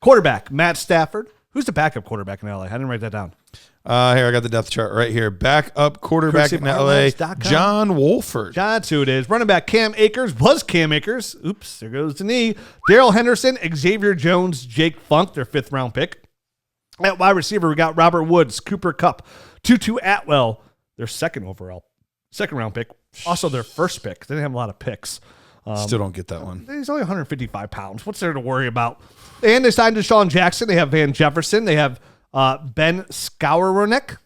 Quarterback, Matt Stafford. Who's the backup quarterback in LA? I didn't write that down. Here, I got the depth chart right here. Backup quarterback in LA, John Wolford. That's who it is. Running back, Cam Akers. Was Cam Akers. Oops, there goes the knee. Daryl Henderson, Xavier Jones, Jake Funk, their 5th-round pick. At wide receiver, we got Robert Woods, Cooper Kupp, Tutu Atwell, their 2nd-round pick. Also their 1st pick. They didn't have a lot of picks. Still don't get that one. He's only 155 pounds. What's there to worry about? And they signed Deshaun Jackson. They have Van Jefferson. They have Ben Skowronek,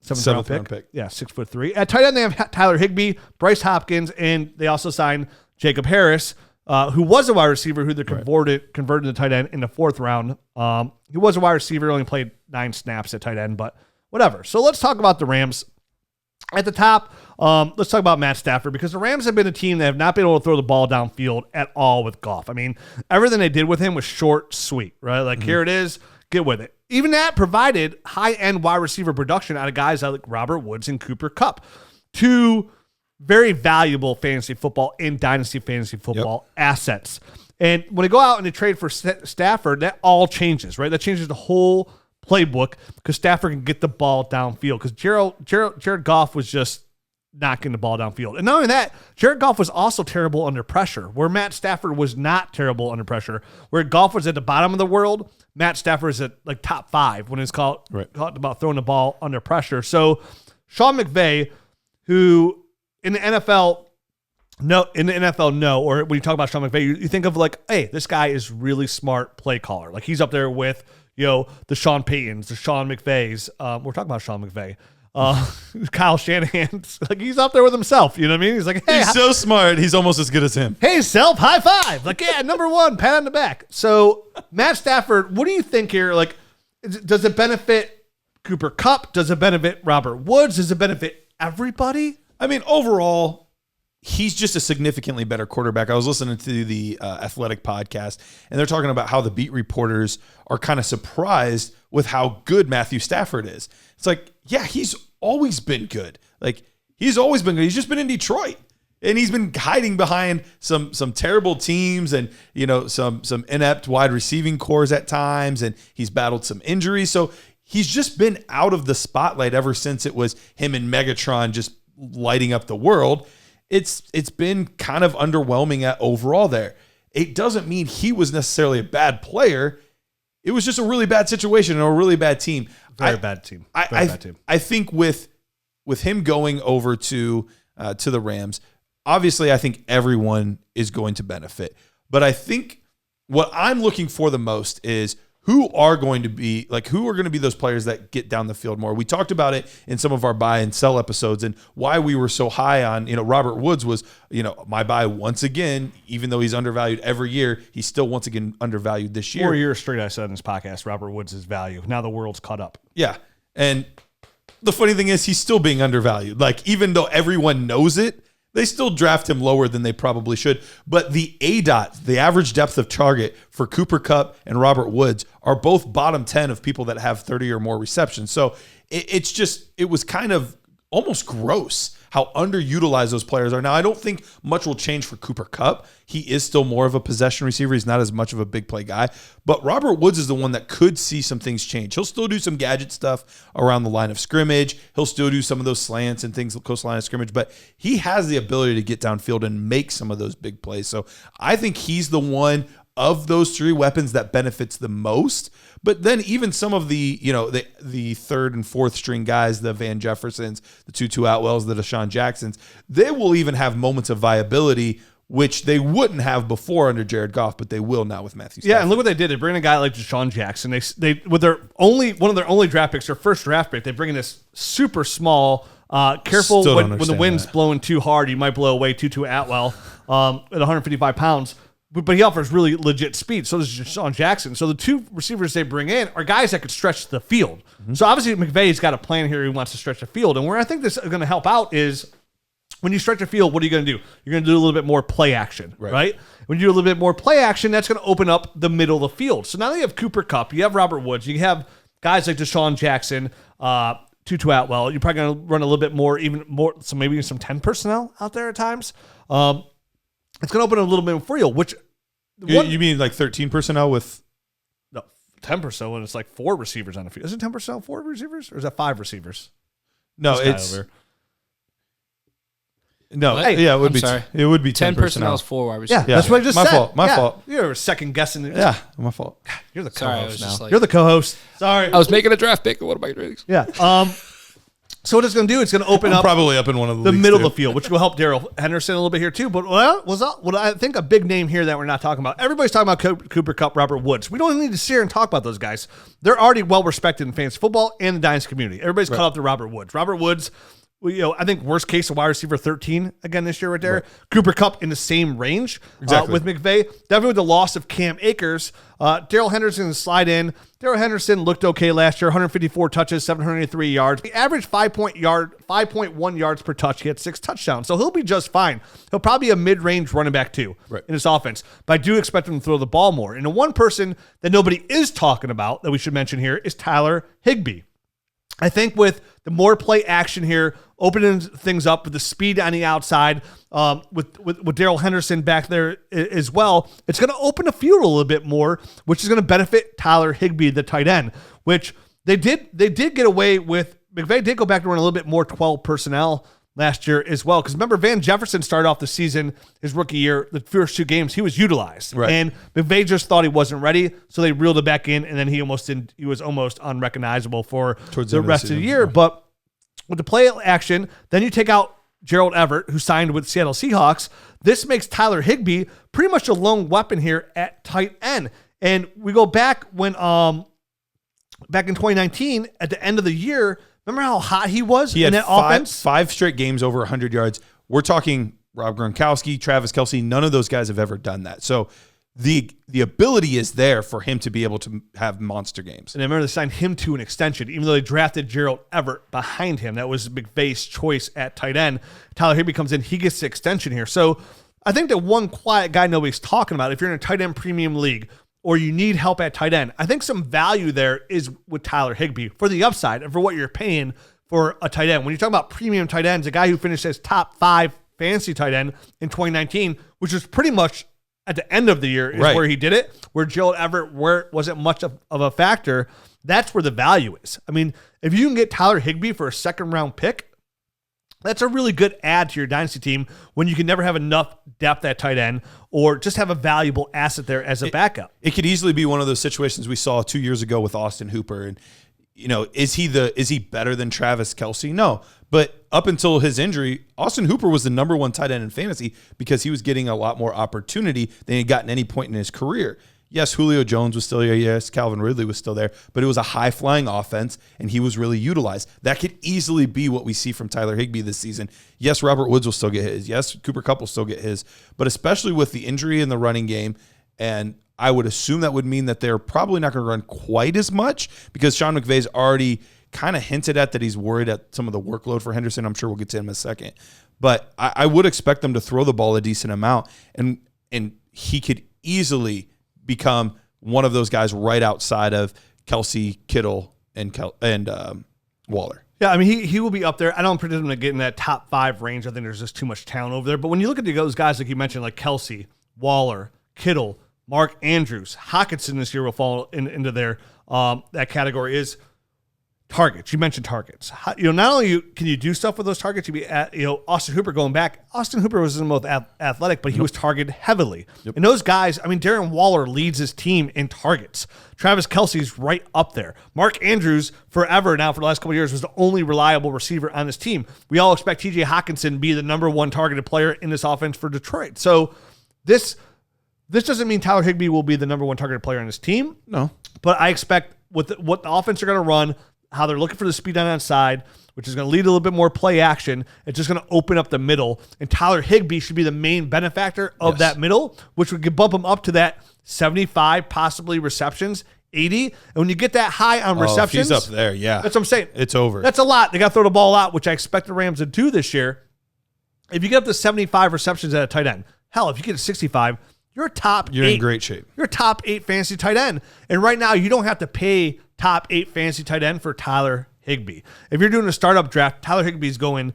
7th-round pick. Yeah, 6'3". At tight end, they have Tyler Higbee, Bryce Hopkins, and they also signed Jacob Harris, who was a wide receiver, who they converted to tight end in the 4th round. He was a wide receiver, only played 9 snaps at tight end, but whatever. So let's talk about the Rams. At the top, let's talk about Matt Stafford, because the Rams have been a team that have not been able to throw the ball downfield at all with Goff. I mean, everything they did with him was short, sweet, right? Like, here it is, get with it. Even that provided high-end wide receiver production out of guys like Robert Woods and Cooper Kupp. 2 very valuable fantasy football and dynasty fantasy football assets. And when they go out and they trade for Stafford, that all changes, right? That changes the whole playbook, because Stafford can get the ball downfield, because Jared Goff was just not getting the ball downfield. And not only that, Jared Goff was also terrible under pressure, where Matt Stafford was not terrible under pressure. Where Goff was at the bottom of the world, Matt Stafford is at like top 5 when it's called about throwing the ball under pressure. So Sean McVay, who in the NFL, or when you talk about Sean McVay, you think of like, hey, this guy is really smart play caller. Like, he's up there with, the Sean Paytons, the Sean McVays. We're talking about Sean McVay. Kyle Shanahan. Like, he's up there with himself. You know what I mean? He's like, hey. He's so smart. He's almost as good as him. Hey, self, high five. Like, yeah, number 1, pat on the back. So, Matt Stafford, what do you think here? Like, does it benefit Cooper Kupp? Does it benefit Robert Woods? Does it benefit everybody? I mean, overall, he's just a significantly better quarterback. I was listening to the Athletic podcast, and they're talking about how the beat reporters are kind of surprised with how good Matthew Stafford is. It's like, yeah, he's always been good. Like, he's always been good. He's just been in Detroit, and he's been hiding behind some terrible teams and, some inept wide receiving cores at times, and he's battled some injuries. So he's just been out of the spotlight ever since it was him and Megatron just lighting up the world. It's been kind of underwhelming at overall there. It doesn't mean he was necessarily a bad player. It was just a really bad situation and a really bad team. Very bad team. I think with him going over to the Rams, obviously I think everyone is going to benefit. But I think what I'm looking for the most is who are going to be those players that get down the field more. We talked about it in some of our buy and sell episodes, and why we were so high on, Robert Woods was, my buy once again, even though he's undervalued every year, he's still once again undervalued this year. 4 years straight, I said in this podcast, Robert Woods' value. Now the world's caught up. Yeah. And the funny thing is he's still being undervalued. Like, even though everyone knows it, they still draft him lower than they probably should. But the ADOT, the average depth of target for Cooper Kupp and Robert Woods, are both bottom 10 of people that have 30 or more receptions. So it was kind of almost gross how underutilized those players are. Now, I don't think much will change for Cooper Kupp. He is still more of a possession receiver. He's not as much of a big play guy. But Robert Woods is the one that could see some things change. He'll still do some gadget stuff around the line of scrimmage. He'll still do some of those slants and things close to the line of scrimmage. But he has the ability to get downfield and make some of those big plays. So I think he's the one of those 3 weapons that benefits the most. But then even some of the, the 3rd and 4th string guys, the Van Jeffersons, the Tutu Atwells, the Deshaun Jacksons, they will even have moments of viability, which they wouldn't have before under Jared Goff, but they will now with Matthew Stafford. Yeah, and look what they did. They bring in a guy like Deshaun Jackson. They with one of their only draft picks, their first draft pick, they bring in this super small, careful when the wind's blowing too hard, you might blow away Tutu Atwell at 155 pounds. But he offers really legit speed. So does Deshaun Jackson. So the 2 receivers they bring in are guys that could stretch the field. Mm-hmm. So obviously McVay's got a plan here. He wants to stretch the field. And where I think this is going to help out is when you stretch the field, what are you going to do? You're going to do a little bit more play action, right? When you do a little bit more play action, that's going to open up the middle of the field. So now you have Cooper Kupp, you have Robert Woods, you have guys like Deshaun Jackson, Tutu Atwell. You're probably going to run a little bit more, even more, so maybe some 10 personnel out there at times. It's going to open a little bit for you, which... You mean like 13 personnel with... No, 10% when it's like 4 receivers on the field. Is it 10% 4 receivers, or is that 5 receivers? No, it's no. What? Yeah, it would I'm be. Sorry. It would be 10 personnel is 4 wide receivers. Yeah, that's what I just said. My fault. You're second guessing. Yeah, my fault. You're the Sorry, I co-host was now. just like- You're the co-host. Sorry. I was making a draft pick. What am I doing? Yeah. So what it's going to do, it's going to open I'm up probably up in one of the leagues middle too. of the field, which will help Daryl Henderson a little bit here too. But what I think a big name here that we're not talking about, everybody's talking about Cooper Kupp, Robert Woods. We don't need to sit here and talk about those guys. They're already well respected in fantasy football and the Dynasty community. Everybody's caught up to Robert Woods. Robert Woods, I think worst case a wide receiver 13 again this year right there. Right. Cooper Kupp in the same range with McVay. Definitely with the loss of Cam Akers. Daryl Henderson slide in. Daryl Henderson looked okay last year. 154 touches, 783 yards. He averaged 5.1 yards per touch. He had 6 touchdowns. So he'll be just fine. He'll probably be a mid-range running back too in his offense. But I do expect him to throw the ball more. And the one person that nobody is talking about that we should mention here is Tyler Higbee. I think with the more play action here, opening things up with the speed on the outside, with Daryl Henderson back there as well, it's going to open the field a little bit more, which is going to benefit Tyler Higbee, the tight end, which they did get away with. McVay did go back to run a little bit more 12 personnel last year as well. Because remember, Van Jefferson started off the season, his rookie year, the first 2 games, he was utilized. Right. And McVay just thought he wasn't ready, so they reeled it back in, and then he was almost unrecognizable for the rest of the year. Right. But with the play action, then you take out Gerald Everett, who signed with Seattle Seahawks. This makes Tyler Higbee pretty much a lone weapon here at tight end. And we go back when back in 2019, at the end of the year, remember how hot he was in that offense? 5 straight games over 100 yards. We're talking Rob Gronkowski, Travis Kelce. None of those guys have ever done that. So the ability is there for him to be able to have monster games. And I remember they signed him to an extension, even though they drafted Gerald Everett behind him. That was McVay's choice at tight end. Tyler Higbee comes in. He gets the extension here. So I think that one quiet guy nobody's talking about, if you're in a tight end premium league, or you need help at tight end, I think some value there is with Tyler Higbee for the upside and for what you're paying for a tight end. When you're talking about premium tight ends, a guy who finished as top 5 fantasy tight end in 2019, which was pretty much at the end of the year is where he did it, where Gerald Everett wasn't much of a factor. That's where the value is. I mean, if you can get Tyler Higbee for a 2nd-round pick, that's a really good add to your dynasty team when you can never have enough depth at tight end or just have a valuable asset there as a backup. It could easily be one of those situations we saw 2 years ago with Austin Hooper. And, is he better than Travis Kelce? No. But up until his injury, Austin Hooper was the number 1 tight end in fantasy because he was getting a lot more opportunity than he'd gotten any point in his career. Yes, Julio Jones was still there. Yes, Calvin Ridley was still there. But it was a high-flying offense, and he was really utilized. That could easily be what we see from Tyler Higbee this season. Yes, Robert Woods will still get his. Yes, Cooper Kupp will still get his. But especially with the injury in the running game, and I would assume that would mean that they're probably not going to run quite as much because Sean McVay's already kind of hinted at that he's worried at some of the workload for Henderson. I'm sure we'll get to him in a second. But I would expect them to throw the ball a decent amount, and he could easily become one of those guys right outside of Kelce, Kittle, and Waller. Yeah, I mean, he will be up there. I don't predict him to get in that top 5 range. I think there's just too much talent over there. But when you look at those guys like you mentioned, like Kelce, Waller, Kittle, Mark Andrews, Hockenson this year will fall into their that category is targets. You mentioned targets. Not only can you do stuff with those targets, you be at, Austin Hooper going back. Austin Hooper was the most athletic, but he was targeted heavily. Yep. And those guys, I mean, Darren Waller leads his team in targets. Travis Kelce's right up there. Mark Andrews, forever now for the last couple of years, was the only reliable receiver on his team. We all expect TJ Hockenson to be the number 1 targeted player in this offense for Detroit. So this doesn't mean Tyler Higbee will be the number 1 targeted player on his team. No. But I expect what the offense are going to run, how they're looking for the speed on that side, which is going to lead a little bit more play action. It's just going to open up the middle. And Tyler Higbee should be the main benefactor of that middle, which would bump him up to that 75, possibly receptions, 80. And when you get that high on receptions, he's up there, yeah. That's what I'm saying. It's over. That's a lot. They got to throw the ball out, which I expect the Rams to do this year. If you get up to 75 receptions at a tight end, hell, if you get to 65, you're in great shape. You're a top 8 fantasy tight end. And right now, you don't have to pay top 8 fantasy tight end for Tyler Higbee. If you're doing a startup draft, Tyler Higbee's going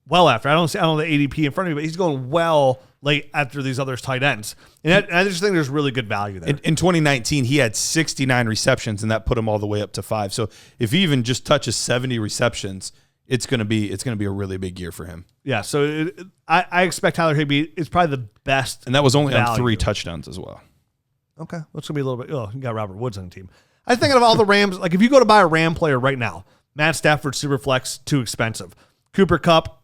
well after. I don't know the ADP in front of me, but he's going well late after these other tight ends. And I just think there's really good value there. In 2019, he had 69 receptions, and that put him all the way up to 5. So if he even just touches 70 receptions, it's going to be a really big year for him. Yeah, so I expect Tyler Higbee is probably the best. And that was only value. on 3 touchdowns as well. Okay, that's going to be a little bit. Oh, you got Robert Woods on the team. I think of all the Rams, like if you go to buy a Ram player right now, Matt Stafford, Superflex, too expensive. Cooper Kupp,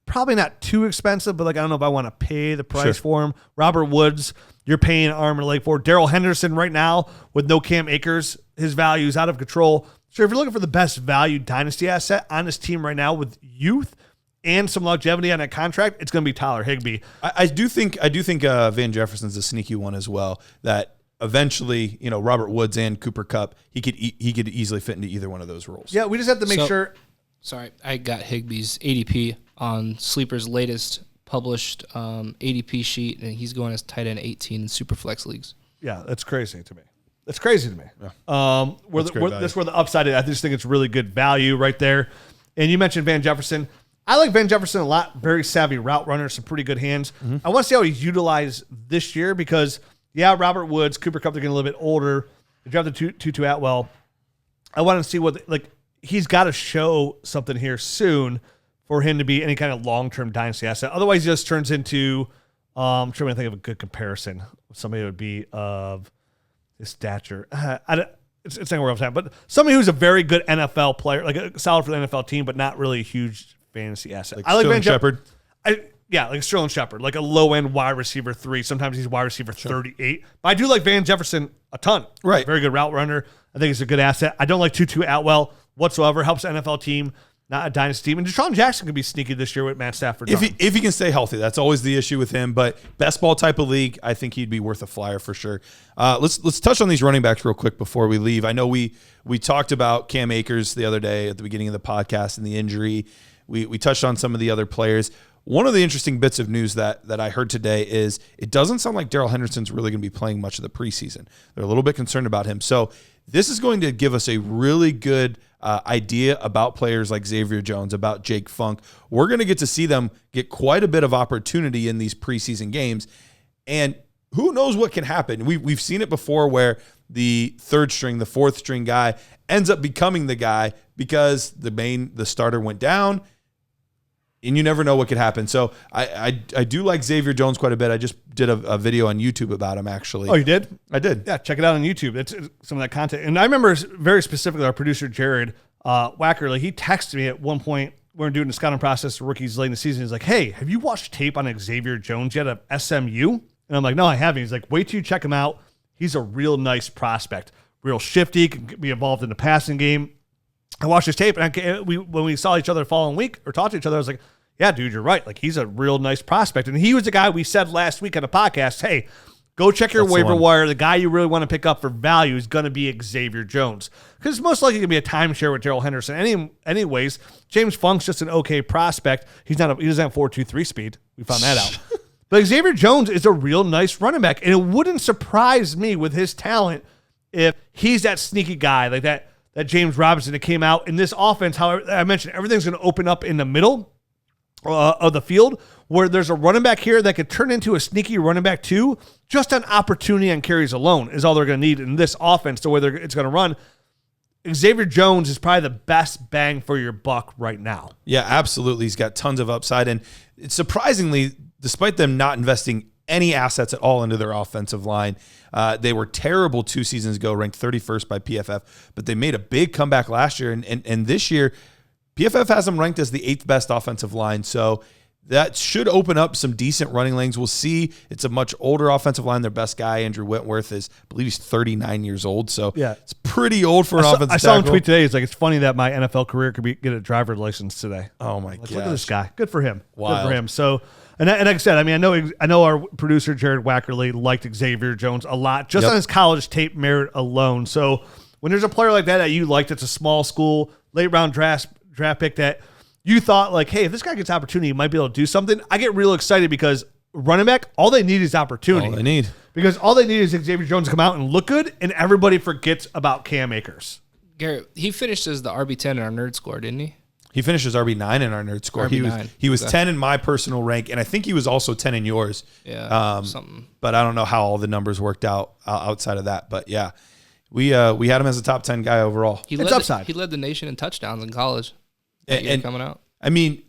probably not too expensive, but like I don't know if I want to pay the price for him. Robert Woods, you're paying an arm and a leg for. Daryl Henderson right now with no Cam Akers, his value is out of control. So if you're looking for the best value dynasty asset on this team right now with youth and some longevity on that contract, it's going to be Tyler Higbee. I do think Van Jefferson's a sneaky one as well. That eventually, Robert Woods and Cooper Kupp, he could easily fit into either one of those roles. Yeah, we just have to make sure. Sorry, I got Higbee's ADP on Sleeper's latest published ADP sheet, and he's going as tight end 18 in Superflex leagues. Yeah, that's crazy to me. That's crazy to me. Yeah. That's where the upside is. I just think it's really good value right there. And you mentioned Van Jefferson. I like Van Jefferson a lot. Very savvy route runner, some pretty good hands. Mm-hmm. I want to see how he's utilized this year because, Robert Woods, Cooper Kupp, they're getting a little bit older. They drafted Tutu Atwell. I want to see he's got to show something here soon for him to be any kind of long-term dynasty asset. Otherwise, he just turns into, I'm trying to think of a good comparison. Somebody would be of his stature. It's not where I'm saying, but somebody who's a very good NFL player, like a solid for the NFL team, but not really a huge fantasy asset. I like Sterling Shepard. Like Sterling Shepard, like a low-end wide receiver 3. Sometimes he's wide receiver 38. But I do like Van Jefferson a ton. Right. Very good route runner. I think it's a good asset. I don't like Tutu Atwell whatsoever. Helps the NFL team, not a dynasty team. And Deshaun Jackson could be sneaky this year with Matt Stafford. If he can stay healthy, that's always the issue with him. But best ball type of league, I think he'd be worth a flyer for sure. Let's touch on these running backs real quick before we leave. I know we talked about Cam Akers the other day at the beginning of the podcast and the injury. We touched on some of the other players. One of the interesting bits of news that I heard today is it doesn't sound like Daryl Henderson's really going to be playing much of the preseason. They're a little bit concerned about him. So this is going to give us a really good idea about players like Xavier Jones, about Jake Funk. We're going to get to see them get quite a bit of opportunity in these preseason games. And who knows what can happen. We've seen it before where the third string, the fourth string guy ends up becoming the guy because the starter went down. And you never know what could happen. So I do like Xavier Jones quite a bit. I just did a video on YouTube about him, actually. Oh, you did? I did. Yeah, check it out on YouTube. It's some of that content. And I remember very specifically our producer, Jared Wackerly, he texted me at one point. We were doing the scouting process for rookies late in the season. He's like, hey, have you watched tape on Xavier Jones yet at SMU? And I'm like, no, I haven't. He's like, wait till you check him out. He's a real nice prospect. Real shifty, can be involved in the passing game. I watched his tape, and when we saw each other the following week or talked to each other, I was like, yeah, dude, you're right. Like, he's a real nice prospect. And he was the guy we said last week on the podcast, hey, go check your waiver wire. The guy you really want to pick up for value is going to be Xavier Jones. Because it's most likely going to be a timeshare with Daryl Henderson. Anyways, James Funk's just an okay prospect. He doesn't have 4.23 speed. We found that out. But Xavier Jones is a real nice running back. And it wouldn't surprise me with his talent if he's that sneaky guy, like that James Robinson that came out in this offense. However, I mentioned everything's going to open up in the middle of the field, where there's a running back here that could turn into a sneaky running back too. Just on opportunity and carries alone is all they're going to need in this offense to where it's going to run. Xavier Jones is probably the best bang for your buck right now. Yeah, absolutely. He's got tons of upside. And surprisingly, despite them not investing any assets at all into their offensive line, they were terrible 2 seasons ago, ranked 31st by PFF, but they made a big comeback last year. And this year, PFF has them ranked as the 8th best offensive line. So that should open up some decent running lanes. We'll see. It's a much older offensive line. Their best guy, Andrew Whitworth, I believe he's 39 years old. So yeah, it's pretty old for an offensive tackle. I saw him tweet today. He's like, it's funny that my NFL career could get a driver's license today. Oh my gosh. Look at this guy. Good for him. Wild. Good for him. So, and like I said, I mean, I know our producer, Jared Wackerly, liked Xavier Jones a lot, just on his college tape merit alone. So when there's a player like that you liked, it's a small school, late round draft pick that you thought like, hey, if this guy gets opportunity, he might be able to do something. I get real excited because running back, all they need is opportunity. All they need. Because all they need is Xavier Jones to come out and look good, and everybody forgets about Cam Akers. Garrett, he finished as the RB10 in our nerd score, didn't he? He finishes RB9 in our nerd score. He was 10 in my personal rank, and I think he was also 10 in yours. Yeah, something. But I don't know how all the numbers worked out outside of that. But yeah, we had him as a top 10 guy overall. He led the nation in touchdowns in college. And coming out. I mean,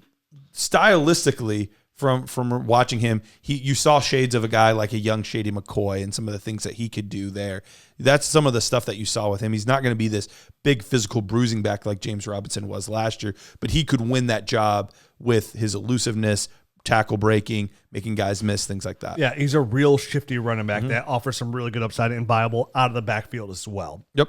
stylistically, from watching him, you saw shades of a guy like a young Shady McCoy and some of the things that he could do there. That's some of the stuff that you saw with him. He's not going to be this big physical bruising back like James Robinson was last year, but he could win that job with his elusiveness, tackle breaking, making guys miss, things like that. Yeah, he's a real shifty running back that offers some really good upside and viable out of the backfield as well. Yep.